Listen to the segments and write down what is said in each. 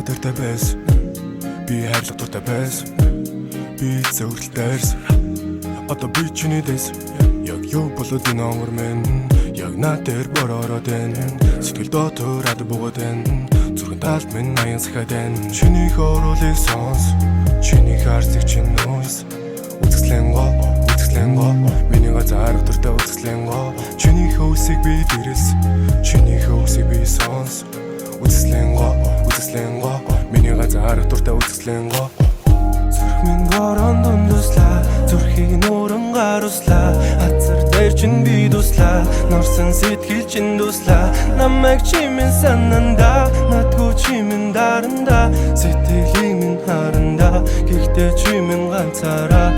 дуртай байсан. Би хайрлах дуртай байсан. Би зөвлөлтөөс одоо би чиний дэс. Яг юу болоод энэ өнгөр минь яг надад бороод энэ сэтгэл дотор буугаад энэ зүрхэн талд минь аян сахад энэ чиний хоолыг сонс чиний харцыг чинь нөөс үзэсгэлэн гоо миний газар дуртай үзэсгэлэн гоо чиний хөөсийг би дэрс чиний хөөсийг би сонс үзэсгэлэн гоо миний газар дуртай үзэсгэлэн гоо зүрх минь горон дундуслаа зүрхийг нууран гаруслаа хазар дээр чин би дуслаа норсон сэтгэл чин дуслаа намайг чимэн сананда надгүй чимэн даранда сэтгэлийн минь харанда гэхдээ чимэн ганцаараа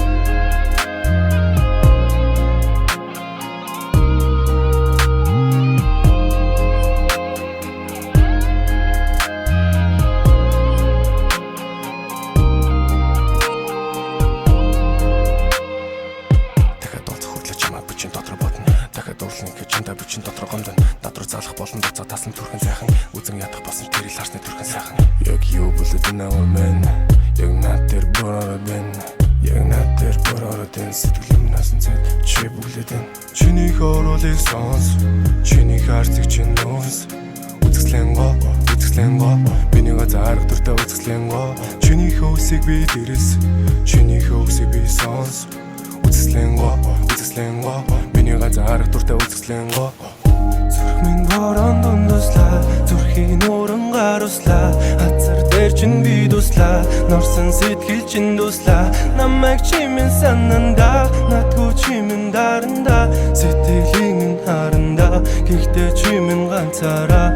Бичин дотор гомдон дотроо залах болон доцоо тасна түрхэн сайхан үзэн ядах болсон тэрийг харсны түрхэн сайхан яг юу болоод энэ амэн яг над тэр бороод энэ яг над тэр бороод энэ сэтгэл минасан зэт чи бүглээд энэ чиний хоолыг сонс чиний харцыг чинь нөөс үзэсгэлэн гоо миний газар дуртай үзэсгэлэн гоо чиний хөөсийг би дэрс чиний хөөсийг би сонс үзэсгэлэн гоо миний газар дуртай үзэсгэлэн гоо зүрх минь горон дундуслаа зүрхийг нууран гаруслаа хазар дээр чин би дуслаа норсон сэтгэл чин дуслаа намайг чимэн сананда надгүй чимэн даранда сэтгэлийн минь харанда гэхдээ чимэн ганцаараа